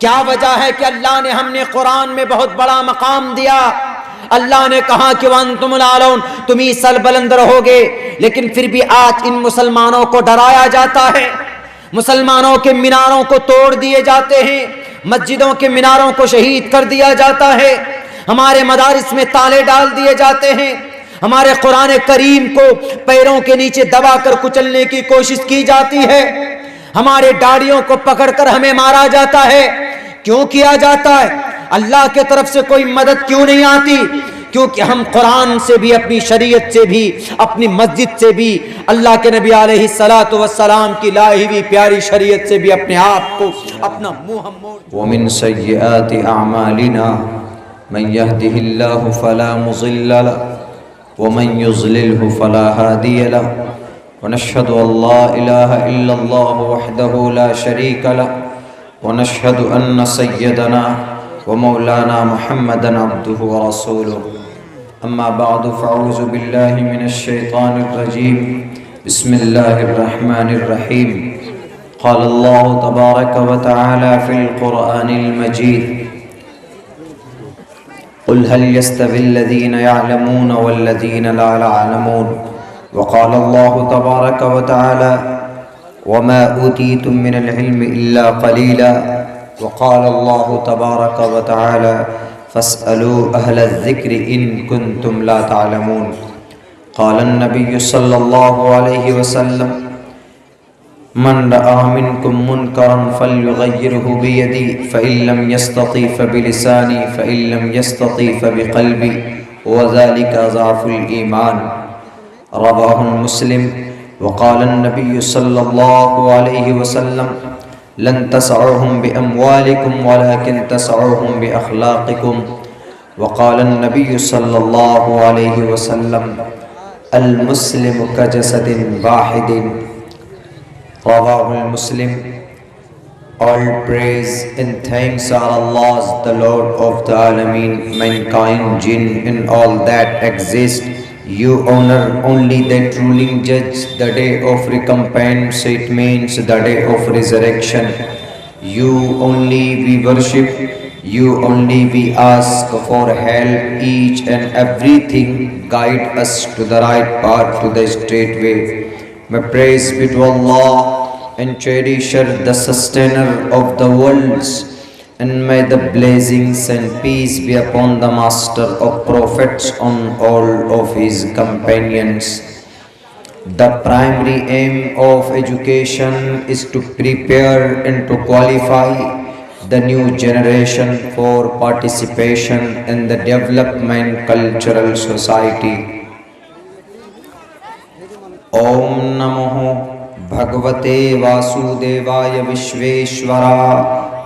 کیا وجہ ہے کہ اللہ نے ہم نے قرآن میں بہت بڑا مقام دیا؟ اللہ نے کہا کہ وَأَنْتُمُ الْأَعْلَوْنَ، تم ہی سربلند رہو گے، لیکن پھر بھی آج ان مسلمانوں کو ڈرایا جاتا ہے، مسلمانوں کے میناروں کو توڑ دیے جاتے ہیں، مسجدوں کے میناروں کو شہید کر دیا جاتا ہے، ہمارے مدارس میں تالے ڈال دیے جاتے ہیں، ہمارے قرآن کریم کو پیروں کے نیچے دبا کر کچلنے کی کوشش کی جاتی ہے، ہمارے داڑھیوں کو پکڑ کر ہمیں مارا جاتا ہے۔ کیوں کیا جاتا ہے؟ اللہ کے طرف سے کوئی مدد کیوں نہیں آتی؟ کیونکہ ہم قرآن سے بھی، اپنی شریعت سے بھی، اپنی مسجد سے بھی، اللہ کے نبی علیہ الصلاۃ والسلام کی لائی ہوئی پیاری شریعت سے بھی اپنے آپ کو، اپنا منہ ہم موڑ۔ ومن سیئات اعمالنا من يهده الله فلا مضل له ومن يضلله فلا هادي له ونشهد ان لا اله الا الله وحده لا شريك له ونشهد ان سيدنا ومولانا محمدا عبده ورسوله اما بعد فاعوذ بالله من الشيطان الرجيم بسم الله الرحمن الرحيم قال الله تبارك وتعالى في القرآن المجيد قل هل يستوي الذين يعلمون والذين لا يعلمون وقال الله تبارك وتعالى وما أوتيتم من العلم إلا قليلا وقال الله تبارك وتعالى فاسألوا أهل الذكر إن كنتم لا تعلمون قال النبي صلى الله عليه وسلم من رأى منكم منكرا فليغيره بيده فإن لم يستطع فبلسانه فإن لم يستطع فبقلبه وذلك ضعف الإيمان رواه مسلم وقال النبي صلى الله عليه وسلم لن تسعوهم بأموالكم ولكن تسعوهم بأخلاقكم وقال النبي صلى الله عليه وسلم المسلم كجسد واحد رواه المسلم. All praise and thanks are Allah's, the Lord of the Alameen, mankind, jinn and all that exist. You honor only that ruling judge, the day of recompense, it means the day of resurrection. You only we worship, you only we ask for help, each and everything guide us to the right path, to the straight way. May praise be to Allah and cherisher, the sustainer of the worlds, and may the blessings and peace be upon the master of prophets, on all of his companions. The primary aim of education is to prepare and to qualify the new generation for participation in the development cultural society. Om Namo Bhagavate Vasudevaya Vishveshwara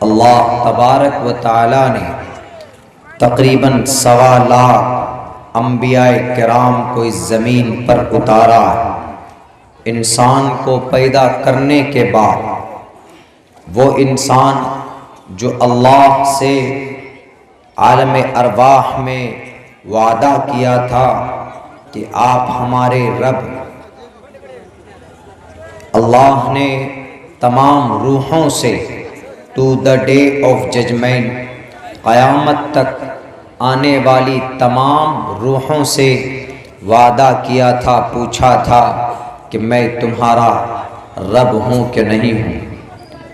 اللہ تبارک و تعالی نے تقریباً 1.25 لاکھ انبیاء کرام کو اس زمین پر اتارا ہے۔ انسان کو پیدا کرنے کے بعد وہ انسان جو اللہ سے عالم ارواح میں وعدہ کیا تھا کہ آپ ہمارے رب، اللہ نے تمام روحوں سے to the day of judgement, قیامت تک آنے والی تمام روحوں سے وعدہ کیا تھا، پوچھا تھا کہ میں تمہارا رب ہوں کہ نہیں ہوں؟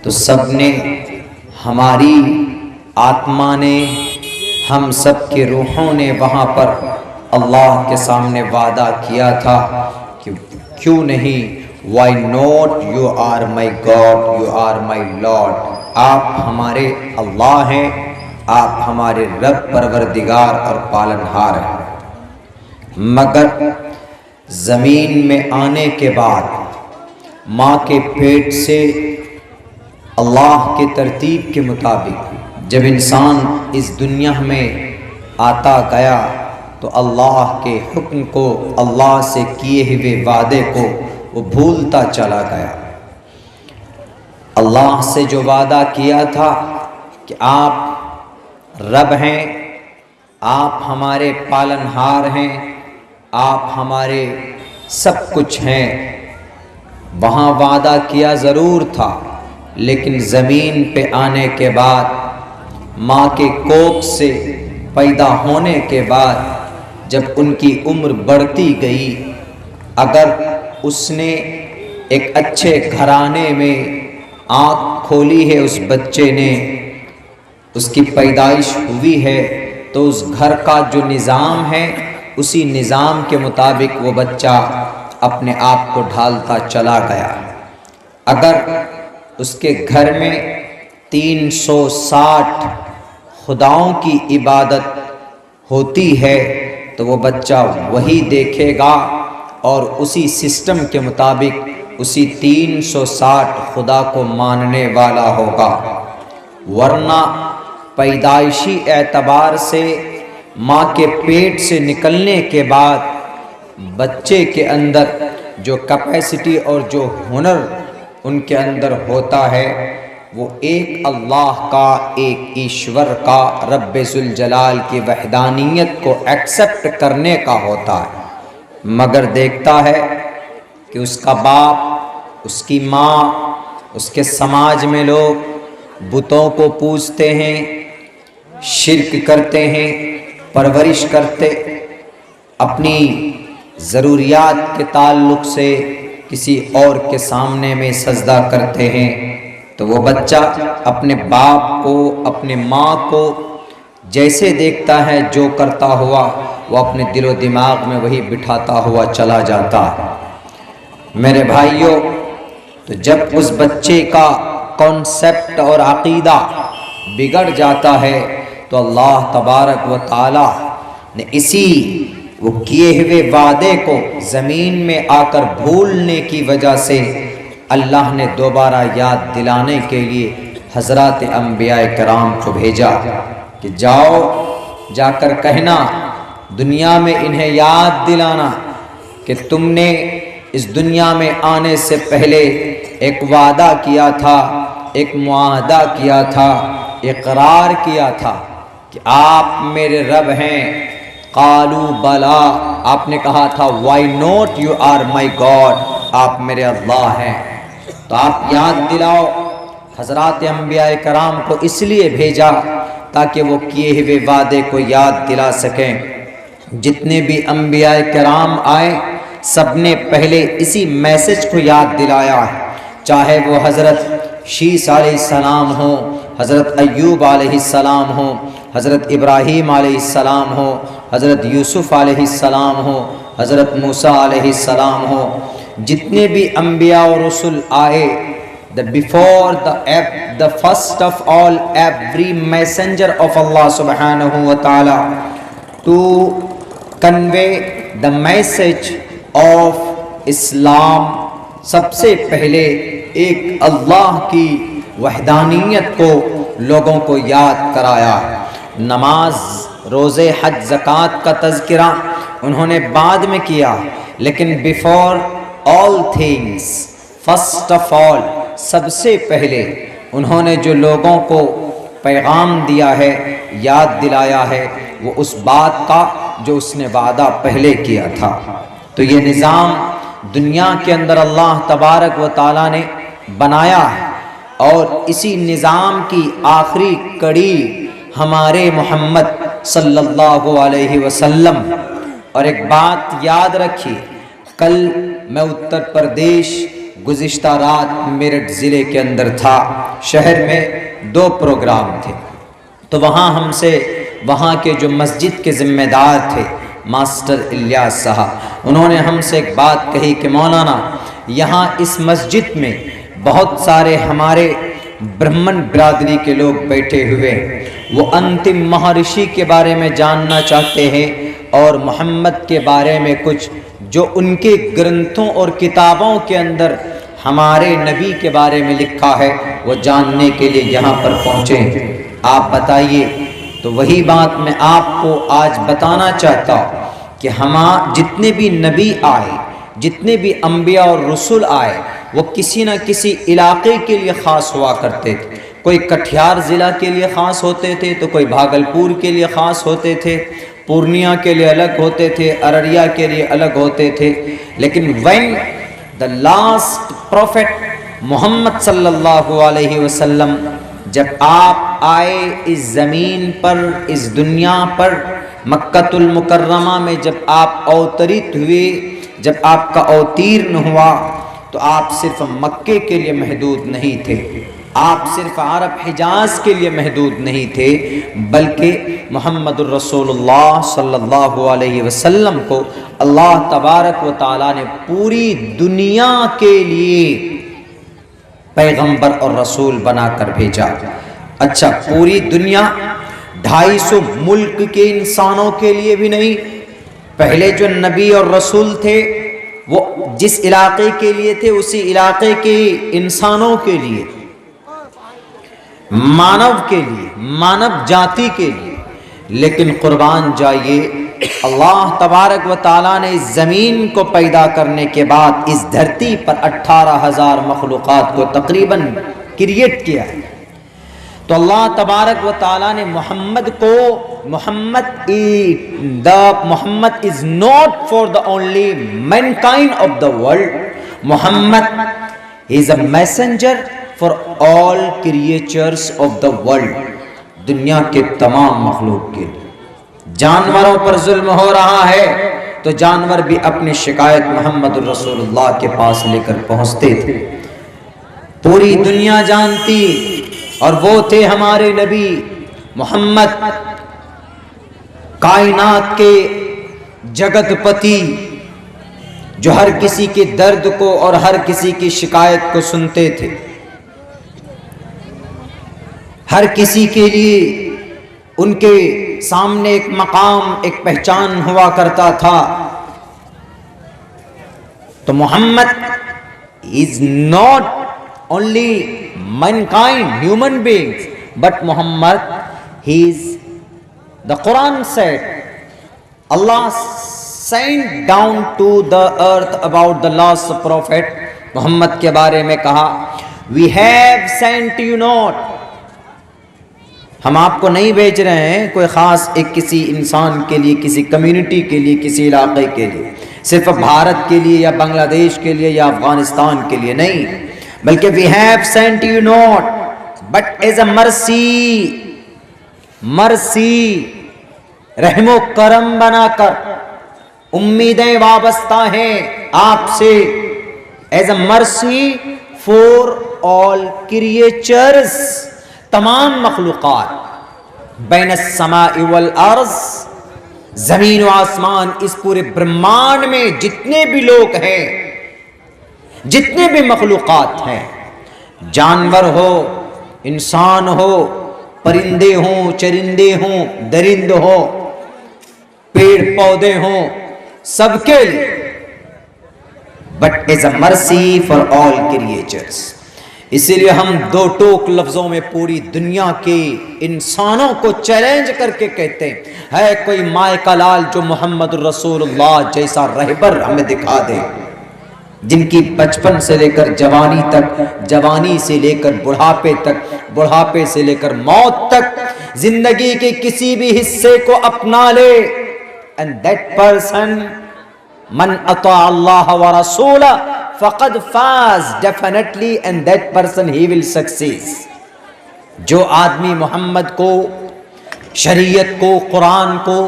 تو سب نے، ہماری آتما نے، ہم سب کے روحوں نے وہاں پر اللہ کے سامنے وعدہ کیا تھا کہ کیوں نہیں، why not, you are my God, you are my Lord، آپ ہمارے اللہ ہیں، آپ ہمارے رب پروردگار اور پالنہار ہیں۔ مگر زمین میں آنے کے بعد ماں کے پیٹ سے اللہ کے ترتیب کے مطابق جب انسان اس دنیا میں آتا گیا تو اللہ کے حکم کو، اللہ سے کیے ہوئے وعدے کو وہ بھولتا چلا گیا۔ اللہ سے جو وعدہ کیا تھا کہ آپ رب ہیں، آپ ہمارے پالنہار ہیں، آپ ہمارے سب کچھ ہیں، وہاں وعدہ کیا ضرور تھا، لیکن زمین پہ آنے کے بعد، ماں کے کوکھ سے پیدا ہونے کے بعد جب ان کی عمر بڑھتی گئی، اگر اس نے ایک اچھے گھرانے میں آنکھ کھولی ہے، اس بچے نے، اس کی پیدائش ہوئی ہے، تو اس گھر کا جو نظام ہے اسی نظام کے مطابق وہ بچہ اپنے آپ کو ڈھالتا چلا گیا۔ اگر اس کے گھر میں 360 خداؤں کی عبادت ہوتی ہے تو وہ بچہ وہی دیکھے گا اور اسی سسٹم کے مطابق اسی 360 خدا کو ماننے والا ہوگا، ورنہ پیدائشی اعتبار سے ماں کے پیٹ سے نکلنے کے بعد بچے کے اندر جو کیپیسٹی اور جو ہنر ان کے اندر ہوتا ہے وہ ایک اللہ کا، ایک ایشور کا، رب ذوالجلال کی وحدانیت کو ایکسپٹ کرنے کا ہوتا ہے، مگر دیکھتا ہے کہ اس کا باپ، اس کی ماں، اس کے سماج میں لوگ بتوں کو پوجتے ہیں، شرک کرتے ہیں، پرورش کرتے، اپنی ضروریات کے تعلق سے کسی اور کے سامنے میں سجدہ کرتے ہیں، تو وہ بچہ اپنے باپ کو، اپنے ماں کو جیسے دیکھتا ہے جو کرتا ہوا وہ اپنے دل و دماغ میں وہی بٹھاتا ہوا چلا جاتا ہے۔ میرے بھائیوں، تو جب اس بچے کا کانسیپٹ اور عقیدہ بگڑ جاتا ہے تو اللہ تبارک و تعالی نے اسی وہ کیے ہوئے وعدے کو زمین میں آ کر بھولنے کی وجہ سے اللہ نے دوبارہ یاد دلانے کے لیے حضرات انبیاء کرام کو بھیجا کہ جاؤ، جا کر کہنا، دنیا میں انہیں یاد دلانا کہ تم نے اس دنیا میں آنے سے پہلے ایک وعدہ کیا تھا، ایک معاہدہ کیا تھا، اقرار کیا تھا کہ آپ میرے رب ہیں۔ قالوا بلا، آپ نے کہا تھا why not, you are my God، آپ میرے اللہ ہیں۔ تو آپ یاد دلاؤ، حضرات انبیاء کرام کو اس لیے بھیجا تاکہ وہ کیے ہوئے وعدے کو یاد دلا سکیں۔ جتنے بھی انبیاء کرام آئے سب نے پہلے اسی میسج کو یاد دلایا ہے، چاہے وہ حضرت شیس علیہ السلام ہو، حضرت ایوب علیہ السلام ہو، حضرت ابراہیم علیہ السلام ہو، حضرت یوسف علیہ السلام ہو، حضرت موسیٰ علیہ السلام ہو، جتنے بھی انبیاء و رسول آئے، the first of all, every messenger of Allah subhanahu wa ta'ala to convey the message of Islam، سب سے پہلے ایک اللہ کی وحدانیت کو لوگوں کو یاد کرایا۔ نماز، روزے، حج، زکوٰۃ کا تذکرہ انہوں نے بعد میں کیا، لیکن before all things, first of all, سب سے پہلے انہوں نے جو لوگوں کو پیغام دیا ہے، یاد دلایا ہے، وہ اس بات کا جو اس نے وعدہ پہلے کیا تھا۔ تو یہ نظام دنیا کے اندر اللہ تبارک و تعالیٰ نے بنایا ہے، اور اسی نظام کی آخری کڑی ہمارے محمد صلی اللہ علیہ وسلم۔ اور ایک بات یاد رکھیے، کل میں اتر پردیش گزشتہ رات میرٹھ ضلع کے اندر تھا، شہر میں 2 پروگرام تھے، تو وہاں کے جو مسجد کے ذمہ دار تھے ماسٹر الیاس صاحب، انہوں نے ہم سے ایک بات کہی کہ مولانا، یہاں اس مسجد میں بہت سارے ہمارے برہمن برادری کے لوگ بیٹھے ہوئے، وہ انتم مہارشی کے بارے میں جاننا چاہتے ہیں اور محمد کے بارے میں کچھ جو ان کے گرنتھوں اور کتابوں کے اندر ہمارے نبی کے بارے میں لکھا ہے وہ جاننے کے لیے یہاں پر پہنچے، آپ بتائیے۔ تو وہی بات میں آپ کو آج بتانا چاہتا ہوں کہ جتنے بھی نبی آئے، جتنے بھی انبیاء اور رسول آئے، وہ کسی نہ کسی علاقے کے لیے خاص ہوا کرتے تھے۔ کوئی کٹھیار ضلع کے لیے خاص ہوتے تھے، تو کوئی بھاگلپور کے لیے خاص ہوتے تھے، پورنیہ کے لیے الگ ہوتے تھے، ارریہ کے لیے الگ ہوتے تھے۔ لیکن when the last prophet محمد صلی اللہ علیہ وسلم جب آپ آئے اس زمین پر، اس دنیا پر، مکۃ المکرمہ میں جب آپ اوترت ہوئے، جب آپ کا اوتیرن ہوا، تو آپ صرف مکے کے لیے محدود نہیں تھے، آپ صرف عرب حجاز کے لیے محدود نہیں تھے، بلکہ محمد الرسول اللہ صلی اللہ علیہ وسلم کو اللہ تبارک و تعالیٰ نے پوری دنیا کے لیے پیغمبر اور رسول بنا کر بھیجا۔ اچھا، پوری دنیا 250 ملک کے انسانوں کے لیے بھی نہیں، پہلے جو نبی اور رسول تھے وہ جس علاقے کے لیے تھے اسی علاقے کے انسانوں کے لیے، مانو کے لیے، مانو جاتی کے لیے۔ لیکن قربان جائیے، اللہ تبارک و تعالیٰ نے اس زمین کو پیدا کرنے کے بعد اس دھرتی پر 18,000 مخلوقات کو تقریباً کریٹ کیا ہے۔ تو اللہ تبارک و تعالیٰ نے محمد کو، محمد is not for the only mankind of the world. Muhammad is a messenger for all creatures of the world. دنیا کے تمام مخلوق کے لیے۔ جانوروں پر ظلم ہو رہا ہے تو جانور بھی اپنی شکایت محمد الرسول اللہ کے پاس لے کر پہنچتے تھے، پوری دنیا جانتی، اور وہ تھے ہمارے نبی محمد، کائنات کے جگت پتی، جو ہر کسی کے درد کو اور ہر کسی کی شکایت کو سنتے تھے، ہر کسی کے لیے ان کے سامنے ایک مقام، ایک پہچان ہوا کرتا تھا۔ تو محمد is not only mankind, human beings, but Muhammad, he is, the Quran said, Allah sent down to the earth about the last prophet, محمد کے بارے میں کہا we have sent you not، ہم آپ کو نہیں بھیج رہے ہیں کوئی خاص ایک کسی انسان کے لیے، کسی کمیونٹی کے لیے، کسی علاقے کے لیے، صرف بھارت کے لیے یا بنگلہ دیش کے لیے یا افغانستان کے لیے نہیں، بلکہ we have sent you not but as a mercy، رحم و کرم بنا کر، امیدیں وابستہ ہیں آپ سے، as a mercy for all creatures، تمام مخلوقات، بین السماء والارض، زمین و آسمان، اس پورے برہمانڈ میں جتنے بھی لوگ ہیں، جتنے بھی مخلوقات ہیں، جانور ہو، انسان ہو، پرندے ہوں، چرندے ہوں، درند ہو، پیڑ پودے ہوں، سب کے لیے، but as a mercy for all creatures۔ اسی لیے ہم دو ٹوک لفظوں میں پوری دنیا کے انسانوں کو چیلنج کر کے کہتے ہیں، ہے کوئی مائے کا لال جو محمد رسول اللہ جیسا رہبر ہمیں دکھا دے، جن کی بچپن سے لے کر جوانی تک، جوانی سے لے کر بڑھاپے تک، بڑھاپے سے لے کر موت تک زندگی کے کسی بھی حصے کو اپنا لے. And that person من اطاع اللہ ورسولہ فقد فاز definitely and that person he will succeed. جو آدمی محمد کو، شریعت کو، قرآن کو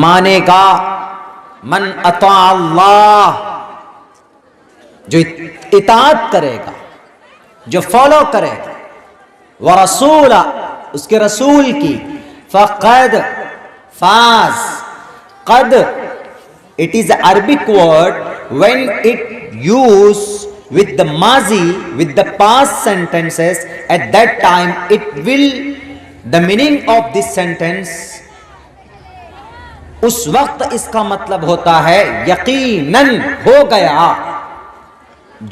مانے گا، من اطاع اللہ، جو اطاعت کرے گا، جو فالو کرے گا، ورسولہ، اس کے رسول کی، فقد فاز. قد it is an Arabic word when it used with the mazi, with the past sentences, at that time it will, the meaning of this sentence اس وقت اس کا مطلب ہوتا ہے یقیناً ہو گیا.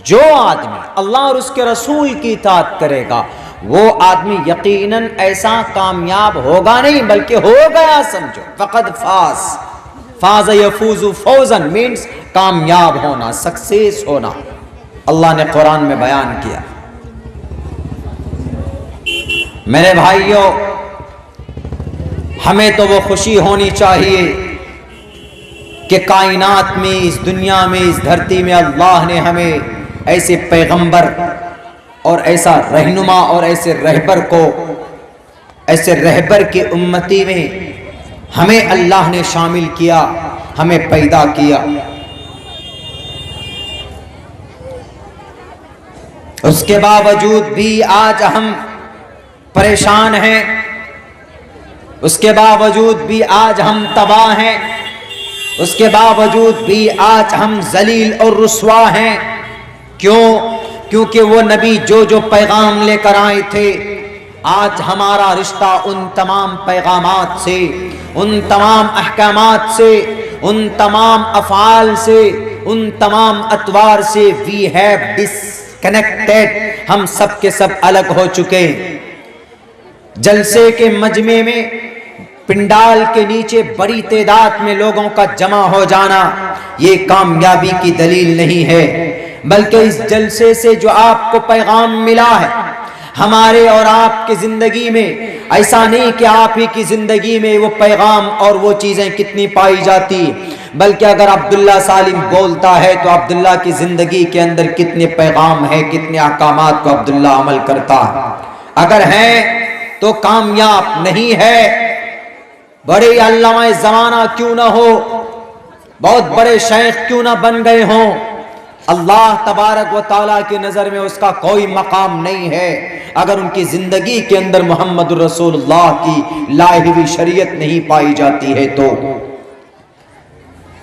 جو آدمی اللہ اور اس کے رسول کی اطاعت کرے گا وہ آدمی یقیناً ایسا کامیاب ہوگا نہیں بلکہ ہو گیا. سمجھو، فقد فاز، فاز یفوز فوزن مینس کامیاب ہونا، سکسیس ہونا. اللہ نے قرآن میں بیان کیا. میرے بھائیوں، ہمیں تو وہ خوشی ہونی چاہیے کہ کائنات میں، اس دنیا میں، اس دھرتی میں اللہ نے ہمیں ایسے پیغمبر اور ایسا رہنما اور ایسے رہبر کو، ایسے رہبر کی امتی میں ہمیں اللہ نے شامل کیا، ہمیں پیدا کیا. اس کے باوجود بھی آج ہم پریشان ہیں، اس کے باوجود بھی آج ہم تباہ ہیں، اس کے باوجود بھی آج ہم ذلیل اور رسوا ہیں. کیوں؟ کیونکہ وہ نبی جو پیغام لے کر آئے تھے، آج ہمارا رشتہ ان تمام پیغامات سے، ان تمام احکامات سے، ان تمام افعال سے، ان تمام اطوار سے we have disconnected. ہم سب کے سب الگ ہو چکے. جلسے کے مجمع میں، پنڈال کے نیچے بڑی تعداد میں لوگوں کا جمع ہو جانا یہ کامیابی کی دلیل نہیں ہے، بلکہ اس جلسے سے جو آپ کو پیغام ملا ہے ہمارے اور آپ کی زندگی میں، ایسا نہیں کہ آپ ہی کی زندگی میں وہ پیغام اور وہ چیزیں کتنی پائی جاتی، بلکہ اگر عبداللہ سالم بولتا ہے تو عبداللہ کی زندگی کے اندر کتنے پیغام ہیں، کتنے احکامات کو عبداللہ عمل کرتا ہے. اگر ہیں تو کامیاب، نہیں ہے بڑے علامہ زمانہ کیوں نہ ہو، بہت بڑے شیخ کیوں نہ بن گئے ہوں، اللہ تبارک و تعالیٰ کی نظر میں اس کا کوئی مقام نہیں ہے اگر ان کی زندگی کے اندر محمد رسول اللہ کی لائی ہوئی شریعت نہیں پائی جاتی ہے. تو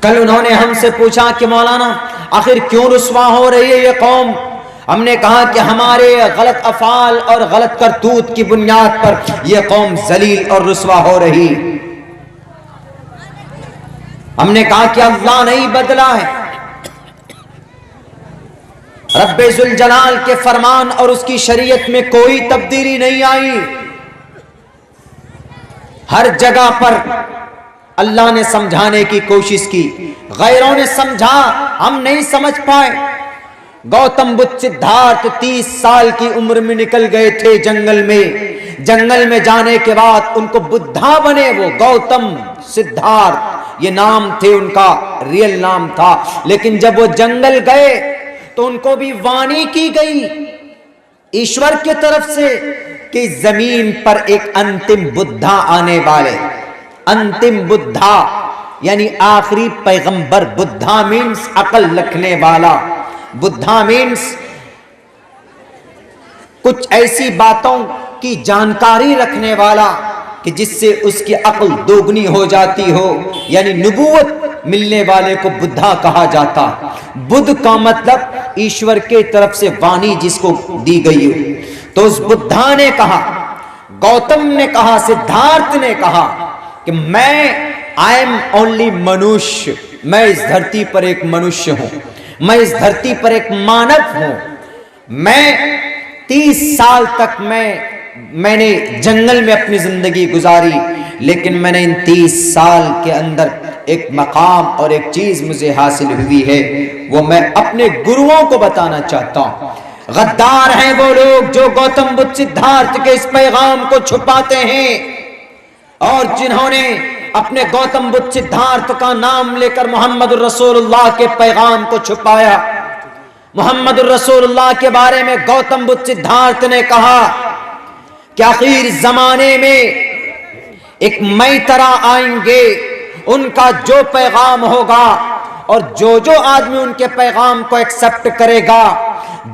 کل انہوں نے ہم سے پوچھا کہ مولانا آخر کیوں رسوا ہو رہی ہے یہ قوم؟ ہم نے کہا کہ ہمارے غلط افعال اور غلط کرتوت کی بنیاد پر یہ قوم ذلیل اور رسوا ہو رہی. ہم نے کہا کہ اللہ نہیں بدلا ہے، رب ذوالجلال کے فرمان اور اس کی شریعت میں کوئی تبدیلی نہیں آئی. ہر جگہ پر اللہ نے سمجھانے کی کوشش کی، غیروں نے سمجھا، ہم نہیں سمجھ پائے. گوتم بدھ سدھارتھ 30 سال کی عمر میں نکل گئے تھے جنگل میں. جنگل میں جانے کے بعد ان کو بدھا بنے، وہ گوتم سدھارتھ یہ نام تھے، ان کا ریئل نام تھا. لیکن جب وہ جنگل گئے تو ان کو بھی وانی کی گئی ایشور کی طرف سے کہ زمین پر ایک انتم بدھا آنے والے. انتم بدھا یعنی آخری پیغمبر. بدھا مینس عقل رکھنے والا، بدھا مینس کچھ ایسی باتوں کی جانکاری رکھنے والا کہ جس سے اس کی عقل دوگنی ہو جاتی ہو، یعنی نبوت ملنے والے کو بدھا کہا جاتا. بدھ کا مطلب ایشور کے طرف سے وانی جس کو دی گئی ہو. تو اس بدھا نے کہا، گوتم نے کہا، سدھارتھ نے کہا کہ میں آئی ایم اونلی منوش، میں اس دھرتی پر ایک منوش ہوں، میں اس دھرتی پر ایک مانو ہوں، میں 30 سال تک میں نے جنگل میں اپنی زندگی گزاری، لیکن میں نے ان 30 سال کے اندر ایک مقام اور ایک چیز مجھے حاصل ہوئی ہے، وہ میں اپنے گروؤں کو بتانا چاہتا ہوں۔ غدار ہیں وہ لوگ جو گوتم بدھ سدھارتھ کے اس پیغام کو چھپاتے ہیں، اور جنہوں نے اپنے گوتم بدھ سدھارتھ کا نام لے کر محمد الرسول اللہ کے پیغام کو چھپایا۔ محمد الرسول اللہ کے بارے میں گوتم بدھ سدھارتھ نے کہا کہ آخر زمانے میں ایک مئی طرح آئیں گے، ان کا جو پیغام ہوگا اور جو آدمی ان کے پیغام کو ایکسپٹ کرے گا،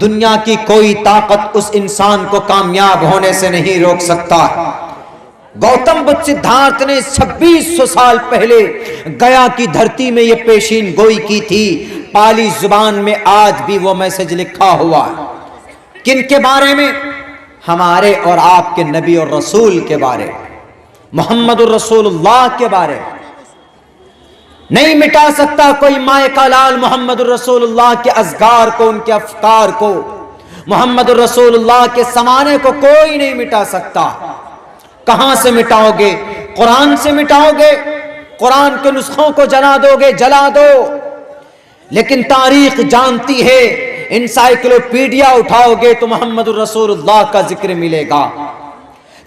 دنیا کی کوئی طاقت اس انسان کو کامیاب ہونے سے نہیں روک سکتا۔ گوتم بدھ سدھارتھ نے 2600 سال پہلے گیا کی دھرتی میں یہ پیشین گوئی کی تھی۔ پالی زبان میں آج بھی وہ میسج لکھا ہوا ہے۔ کن کے بارے میں؟ ہمارے اور آپ کے نبی اور رسول کے بارے میں، محمد الرسول اللہ کے بارے میں۔ نہیں مٹا سکتا کوئی مائے کا لال محمد الرسول اللہ کے اذکار کو، ان کے افکار کو، محمد الرسول اللہ کے سمانے کو کوئی نہیں مٹا سکتا۔ کہاں سے مٹاؤ گے؟ قرآن سے مٹاؤ گے؟ قرآن کے نسخوں کو جلا دو گے؟ جلا دو، لیکن تاریخ جانتی ہے، انسائکلوپیڈیا اٹھاؤ گے تو محمد الرسول اللہ کا ذکر ملے گا،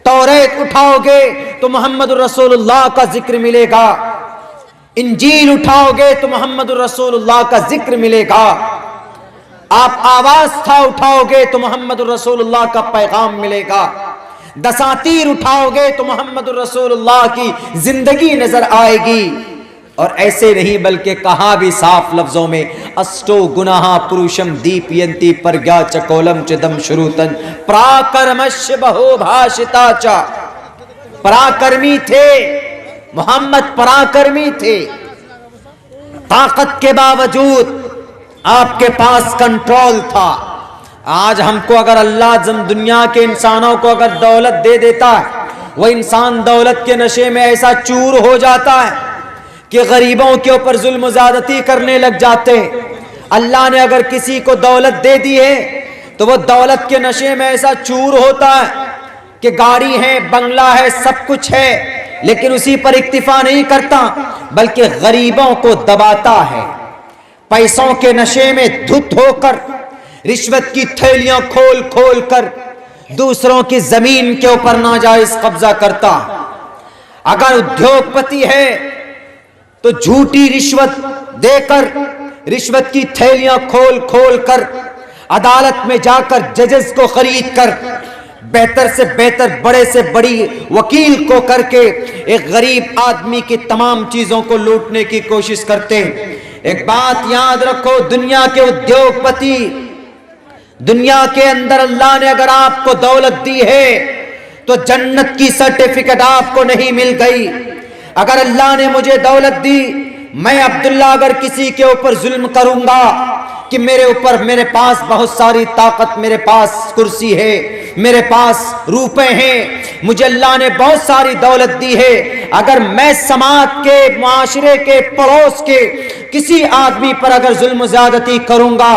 توریت اٹھاؤ گے تو محمد الرسول اللہ کا ذکر ملے گا، انجیل اٹھاؤ گے تو محمد الرسول اللہ کا ذکر ملے گا، آپ آواز تھا اٹھاؤ گے تو محمد الرسول اللہ کا پیغام ملے گا، دساتیر اٹھاؤ گے تو محمد الرسول اللہ کی زندگی نظر آئے گی۔ اور ایسے نہیں بلکہ کہا بھی صاف لفظوں میں، اسٹو گناہ پروشم دیپینتی پرگیا چکولم چدم شروتن پراکرمش بہو بھاشتا چا۔ پراکرمی تھے محمد، پراکرمی تھے، طاقت کے باوجود آپ کے پاس کنٹرول تھا۔ آج ہم کو اگر اللہ دنیا کے انسانوں کو اگر دولت دے دیتا ہے، وہ انسان دولت کے نشے میں ایسا چور ہو جاتا ہے کہ غریبوں کے اوپر ظلم و زیادتی کرنے لگ جاتے ہیں۔ اللہ نے اگر کسی کو دولت دے دی ہے تو وہ دولت کے نشے میں ایسا چور ہوتا ہے کہ گاڑی ہے، بنگلہ ہے، سب کچھ ہے، لیکن اسی پر اکتفا نہیں کرتا بلکہ غریبوں کو دباتا ہے، پیسوں کے نشے میں دھت ہو کر، رشوت کی تھیلیاں کھول کھول کر دوسروں کی زمین کے اوپر ناجائز قبضہ کرتا۔ اگر ادیوگ پتی ہے تو جھوٹی رشوت دے کر، رشوت کی تھیلیاں کھول کھول کر عدالت میں جا کر ججز کو خرید کر، بہتر سے بہتر بڑے سے بڑی وکیل کو کر کے ایک غریب آدمی کی تمام چیزوں کو لوٹنے کی کوشش کرتے ہیں۔ ایک بات یاد رکھو، دنیا کے ادیوگ پتی، دنیا کے اندر اللہ نے اگر آپ کو دولت دی ہے تو جنت کی سرٹیفکیٹ آپ کو نہیں مل گئی۔ اگر اللہ نے مجھے دولت دی، میں عبداللہ اگر کسی کے اوپر ظلم کروں گا کہ میرے پاس بہت ساری طاقت، میرے پاس کرسی ہے، میرے پاس روپے ہیں، مجھے اللہ نے بہت ساری دولت دی ہے، اگر میں سماج کے، معاشرے کے، پڑوس کے کسی آدمی پر اگر ظلم و زیادتی کروں گا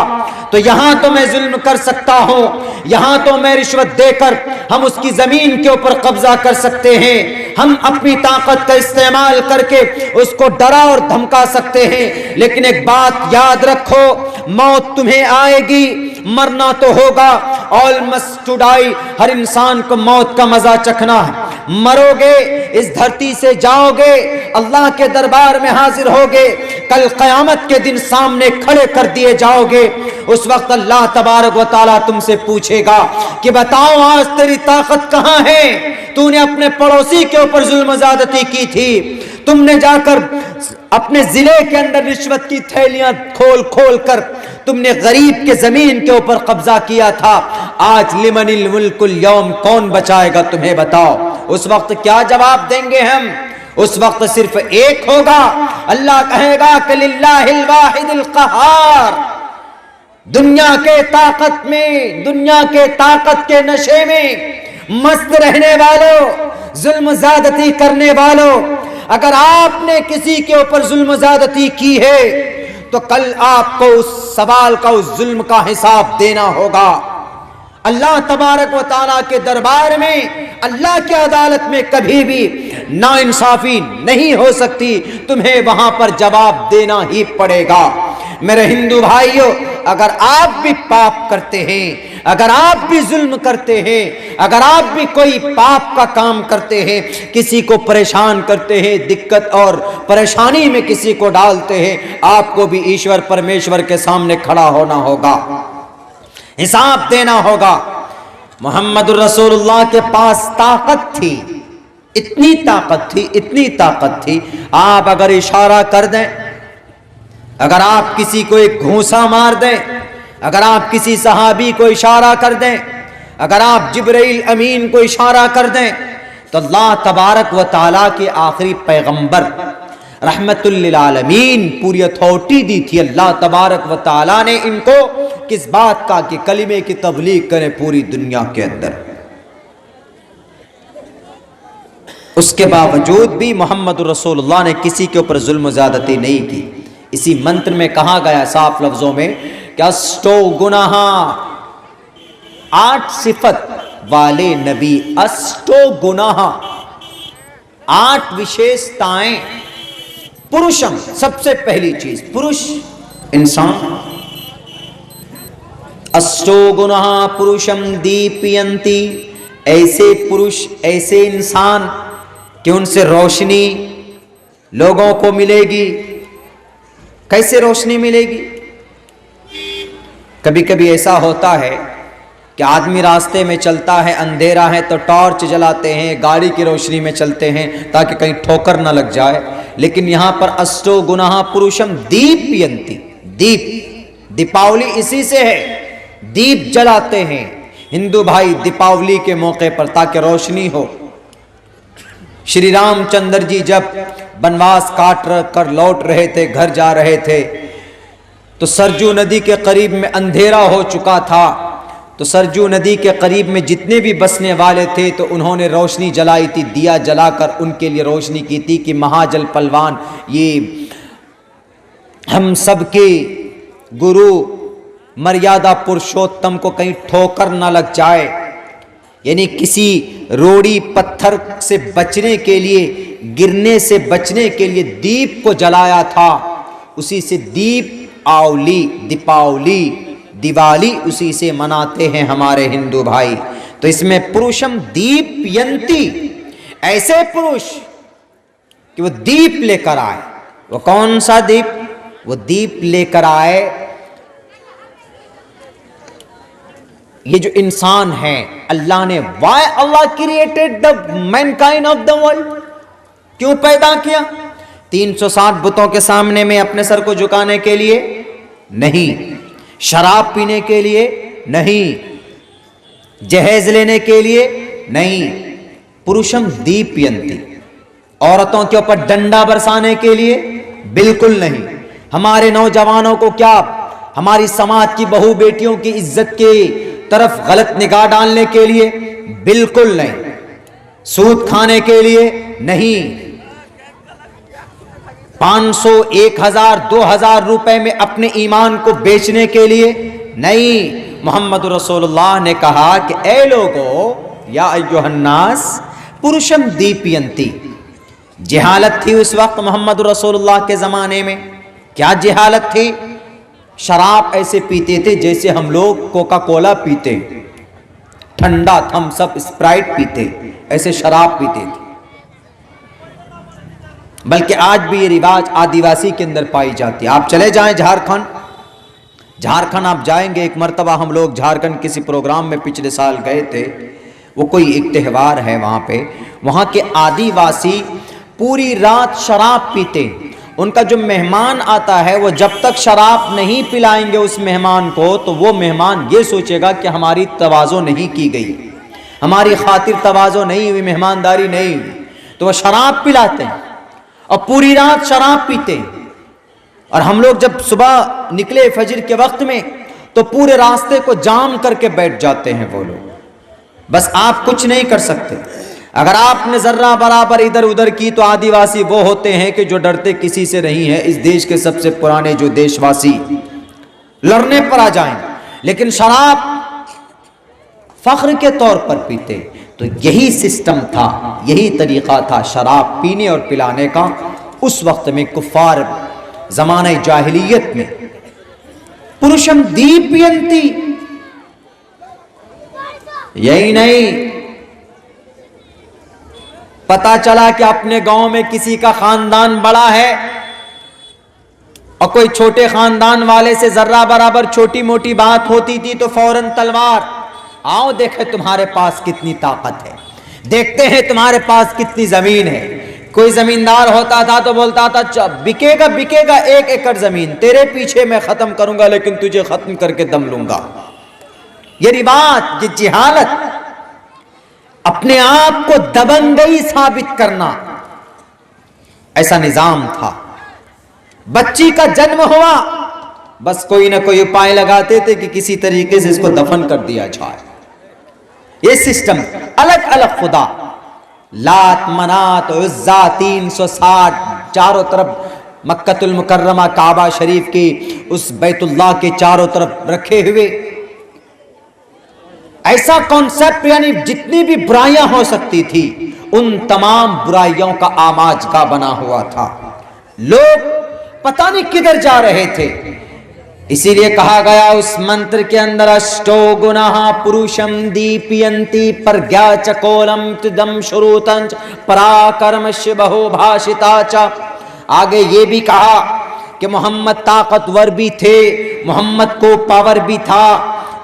تو یہاں تو میں ظلم کر سکتا ہوں، یہاں تو میں رشوت دے کر ہم اس کی زمین کے اوپر قبضہ کر سکتے ہیں، ہم اپنی طاقت کا استعمال کر کے اس کو ڈرا اور دھمکا سکتے ہیں، لیکن ایک بات یاد رکھو، موت تمہیں آئے گی، مرنا تو ہوگا، all must to die، ہر انسان کو موت کا مزہ چکھنا ہے، مرو گے، اس دھرتی سے جاؤ گے، اللہ کے دربار میں حاضر ہوگے، کل قیامت کے دن سامنے کھڑے کر دیے جاؤ گے، اس وقت اللہ تبارک و تعالیٰ تم سے پوچھے گا کہ بتاؤ آج تیری طاقت کہاں ہے؟ تو نے اپنے پڑوسی کے اوپر ظلم و زیادتی کی تھی، تم نے جا کر اپنے ضلع کے اندر رشوت کی تھیلیاں کھول کھول کر تم نے غریب کے زمین کے اوپر قبضہ کیا تھا، آج لمن الملک اليوم، کون بچائے گا تمہیں؟ بتاؤ اس وقت کیا جواب دیں گے ہم؟ اس وقت صرف ایک ہوگا، اللہ کہے گا کہ للہ الواحد القہار، دنیا کے طاقت میں، دنیا کے طاقت کے نشے میں مست رہنے والوں، ظلم زیادتی کرنے والوں، اگر آپ نے کسی کے اوپر ظلم زیادتی کی ہے تو کل آپ کو اس سوال کا، اس ظلم کا حساب دینا ہوگا۔ اللہ تبارک و تعالیٰ کے دربار میں، اللہ کی عدالت میں کبھی بھی ناانصافی نہیں ہو سکتی، تمہیں وہاں پر جواب دینا ہی پڑے گا۔ میرے ہندو بھائیوں، اگر آپ بھی پاپ کرتے ہیں، اگر آپ بھی ظلم کرتے ہیں، اگر آپ بھی کوئی پاپ کا کام کرتے ہیں، کسی کو پریشان کرتے ہیں، دقت اور پریشانی میں کسی کو ڈالتے ہیں، آپ کو بھی ایشور پرمیشور کے سامنے کھڑا ہونا ہوگا، حساب دینا ہوگا۔ محمد الرسول اللہ کے پاس طاقت تھی، اتنی طاقت تھی، آپ اگر اشارہ کر دیں، اگر آپ کسی کو ایک گھونسا مار دیں، اگر آپ کسی صحابی کو اشارہ کر دیں، اگر آپ جبرائیل امین کو اشارہ کر دیں، تو اللہ تبارک و تعالیٰ کے آخری پیغمبر رحمت للعالمین پوری اتھارٹی دی تھی اللہ تبارک و تعالیٰ نے ان کو، کس بات کا کہ کلمے کی تبلیغ کریں پوری دنیا کے اندر۔ اس کے باوجود بھی محمد رسول اللہ نے کسی کے اوپر ظلم و زیادتی نہیں کی۔ اسی منتر میں کہا گیا صاف لفظوں میں کہ اسٹو گناہ 8 صفت والے نبی، اسٹو گناہ 8 وشیشتائیں، پروشم سب سے پہلی چیز، پروش انسان، اسٹو گناہ پروشم دیپینتی، ایسے پروش، ایسے انسان کہ ان سے روشنی لوگوں کو ملے گی۔ کیسے روشنی ملے گی؟ کبھی کبھی ایسا ہوتا ہے کہ آدمی راستے میں چلتا ہے، اندھیرا ہے تو ٹارچ جلاتے ہیں، گاڑی کی روشنی میں چلتے ہیں تاکہ کہیں ٹھوکر نہ لگ جائے، لیکن یہاں پر اسٹو گناہ پروشم دیپینتی، دیپاولی اسی سے ہے، دیپ جلاتے ہیں ہندو بھائی دیپاولی کے موقع پر تاکہ روشنی ہو۔ شری رام چندر جی جب بنواس کاٹ کر لوٹ رہے تھے، گھر جا رہے تھے، تو سرجو ندی کے قریب میں اندھیرا ہو چکا تھا، تو سرجو ندی کے قریب میں جتنے بھی بسنے والے تھے تو انہوں نے روشنی جلائی تھی، دیا جلا کر ان کے لیے روشنی کی تھی کہ مہاجل پلوان، یہ ہم سب کے گرو مریادہ پرشوتم کو کہیں ٹھوکر نہ لگ جائے، یعنی کسی روڑی پتھر سے بچنے کے لیے، گرنے سے بچنے کے لیے دیپ کو جلایا تھا، اسی سے دیپ آولی، دیپاولی، دیوالی اسی سے مناتے ہیں ہمارے ہندو بھائی۔ تو اس میں پروشم دیپ ینتی، ایسے پروش کہ وہ دیپ لے کر آئے۔ وہ کون سا دیپ؟ وہ دیپ لے کر آئے، یہ جو انسان ہے اللہ نے، why Allah created the mankind of the world، کیوں پیدا کیا؟ 360 بتوں کے سامنے میں اپنے سر کو جھکانے کے لیے نہیں، شراب پینے کے لیے نہیں، جہیز لینے کے لیے نہیں، پروشم دیپینتی، عورتوں کے اوپر ڈنڈا برسانے کے لیے بالکل نہیں، ہمارے نوجوانوں کو کیا ہماری سماج کی بہو بیٹیوں کی عزت کے طرف غلط نگاہ ڈالنے کے لیے بالکل نہیں، سود کھانے کے لیے نہیں، 500 1000 2000 روپے میں اپنے ایمان کو بیچنے کے لیے نہیں۔ محمد رسول اللہ نے کہا کہ اے لوگو یا ایھا الناس پروشم دیپینتی۔ جہالت تھی اس وقت محمد رسول اللہ کے زمانے میں، کیا جہالت تھی؟ شراب ایسے پیتے تھے جیسے ہم لوگ کوکا کولا پیتے، ٹھنڈا تھمس اپ اسپرائٹ پیتے، ایسے شراب پیتے تھے۔ بلکہ آج بھی یہ رواج آدیواسی کے اندر پائی جاتی ہے۔ آپ چلے جائیں جھارکھنڈ آپ جائیں گے، ایک مرتبہ ہم لوگ جھارکھنڈ کسی پروگرام میں پچھلے سال گئے تھے، وہ کوئی ایک تہوار ہے وہاں پہ، وہاں کے آدیواسی پوری رات شراب پیتے۔ ان کا جو مہمان آتا ہے وہ جب تک شراب نہیں پلائیں گے اس مہمان کو تو وہ مہمان یہ سوچے گا کہ ہماری تواضع نہیں کی گئی، ہماری خاطر تواضع نہیں ہوئی، مہمانداری نہیں ہوئی، تو وہ شراب پلاتے ہیں اور پوری رات شراب پیتے ہیں۔ اور ہم لوگ جب صبح نکلے فجر کے وقت میں تو پورے راستے کو جام کر کے بیٹھ جاتے ہیں وہ لوگ، بس آپ کچھ نہیں کر سکتے۔ اگر آپ نے ذرہ برابر ادھر ادھر کی تو آدیواسی وہ ہوتے ہیں کہ جو ڈرتے کسی سے نہیں ہیں، اس دیش کے سب سے پرانے جو دیش واسی لڑنے پر آ جائیں، لیکن شراب فخر کے طور پر پیتے. تو یہی سسٹم تھا, یہی طریقہ تھا شراب پینے اور پلانے کا اس وقت میں کفار زمانہ جاہلیت میں. پروشم دیپینتی, یہی نہیں, پتا چلا کہ اپنے گاؤں میں کسی کا خاندان بڑا ہے اور کوئی چھوٹے خاندان والے سے ذرہ برابر چھوٹی موٹی بات ہوتی تھی تو فوراً تلوار, آؤ دیکھیں تمہارے پاس کتنی طاقت ہے, دیکھتے ہیں تمہارے پاس کتنی زمین ہے. کوئی زمیندار ہوتا تھا تو بولتا تھا بکے گا 1 ایکڑ زمین, تیرے پیچھے میں ختم کروں گا لیکن تجھے ختم کر کے دم لوں گا. یہ رواج, یہ جہالت, اپنے آپ کو دبنگئی ثابت کرنا, ایسا نظام تھا. بچی کا جنم ہوا, بس کوئی نہ کوئی اپائے لگاتے تھے کہ کسی طریقے سے اس کو دفن کر دیا جائے. یہ سسٹم, الگ الگ خدا, لات منات عزا 360 چاروں طرف مکہ المکرمہ کعبہ شریف کی اس بیت اللہ کے چاروں طرف رکھے ہوئے. ایسا کانسیپٹ, یعنی جتنی بھی برائیاں ہو سکتی تھی ان تمام برائیوں کا آماجگاہ بنا ہوا تھا. لوگ پتہ نہیں کدھر جا رہے تھے. اسی لیے کہا گیا اس منتر کے اندر اشٹو گناہ پروشم دیپینتی پرگیا چکولم تدم شروتنچ پراکرم شبہو بھاشتا چا. آگے یہ بھی کہا کہ محمد طاقتور بھی تھے, محمد کو پاور بھی تھا,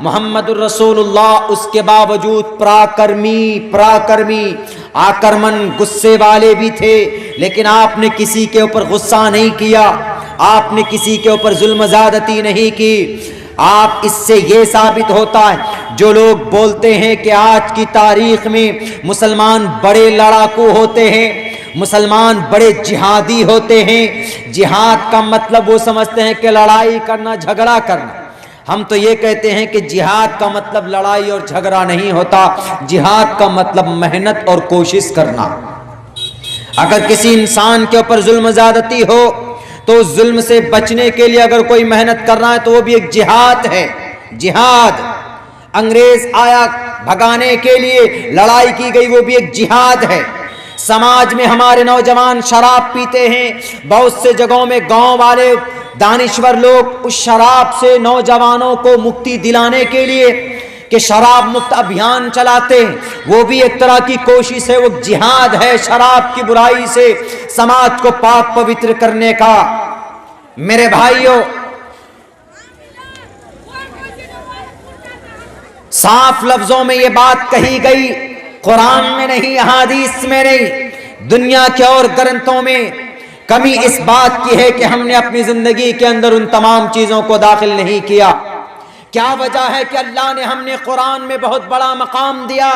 محمد الرسول اللہ اس کے باوجود پراکرمی آکرمن غصے والے بھی تھے, لیکن آپ نے کسی کے اوپر غصہ نہیں کیا, آپ نے کسی کے اوپر ظلم زیادتی نہیں کی. آپ اس سے یہ ثابت ہوتا ہے جو لوگ بولتے ہیں کہ آج کی تاریخ میں مسلمان بڑے لڑاکو ہوتے ہیں, مسلمان بڑے جہادی ہوتے ہیں, جہاد کا مطلب وہ سمجھتے ہیں کہ لڑائی کرنا, جھگڑا کرنا. ہم تو یہ کہتے ہیں کہ جہاد کا مطلب لڑائی اور جھگڑا نہیں ہوتا, جہاد کا مطلب محنت اور کوشش کرنا. اگر کسی انسان کے اوپر ظلم زیادتی ہو تو اس ظلم سے بچنے کے لیے اگر کوئی محنت کر رہا ہے تو وہ بھی ایک جہاد ہے. جہاد, انگریز آیا بھگانے کے لیے لڑائی کی گئی, وہ بھی ایک جہاد ہے. سماج میں ہمارے نوجوان شراب پیتے ہیں, بہت سے جگہوں میں گاؤں والے دانشور لوگ اس شراب سے نوجوانوں کو مکتی دلانے کے لیے کہ شراب مکت ابھیان چلاتے ہیں, وہ بھی ایک طرح کی کوشش ہے, وہ جہاد ہے شراب کی برائی سے سماج کو پاک پوتر کرنے کا. میرے بھائیوں, صاف لفظوں میں یہ بات کہی گئی, قرآن میں نہیں, احادیث میں نہیں, دنیا کے اور گرنتھوں میں. کمی اس بات کی ہے کہ ہم نے اپنی زندگی کے اندر ان تمام چیزوں کو داخل نہیں کیا. کیا وجہ ہے کہ اللہ نے ہم نے قرآن میں بہت بڑا مقام دیا.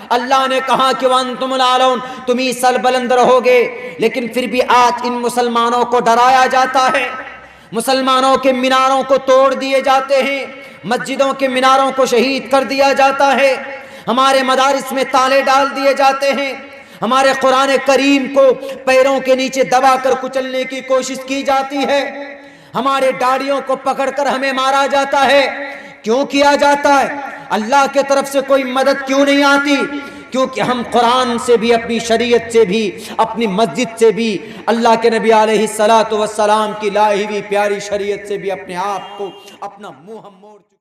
اللہ نے کہا کہ وَأَنْتُمُ الْأَعْلَوْنَ, تم ہی سربلند رہو گے, لیکن پھر بھی آج ان مسلمانوں کو ڈرایا جاتا ہے, مسلمانوں کے میناروں کو توڑ دیے جاتے ہیں, مسجدوں کے میناروں کو شہید کر دیا جاتا ہے, ہمارے مدارس میں تالے ڈال دیے جاتے ہیں, ہمارے قرآن کریم کو پیروں کے نیچے دبا کر کچلنے کی کوشش کی جاتی ہے, ہمارے داڑھیوں کو پکڑ کر ہمیں مارا جاتا ہے. کیوں کیا جاتا ہے؟ اللہ کے طرف سے کوئی مدد کیوں نہیں آتی؟ کیونکہ ہم قرآن سے بھی, اپنی شریعت سے بھی, اپنی مسجد سے بھی, اللہ کے نبی علیہ الصلوۃ والسلام کی لائی ہوئی پیاری شریعت سے بھی اپنے آپ کو, اپنا منہ ہم موڑ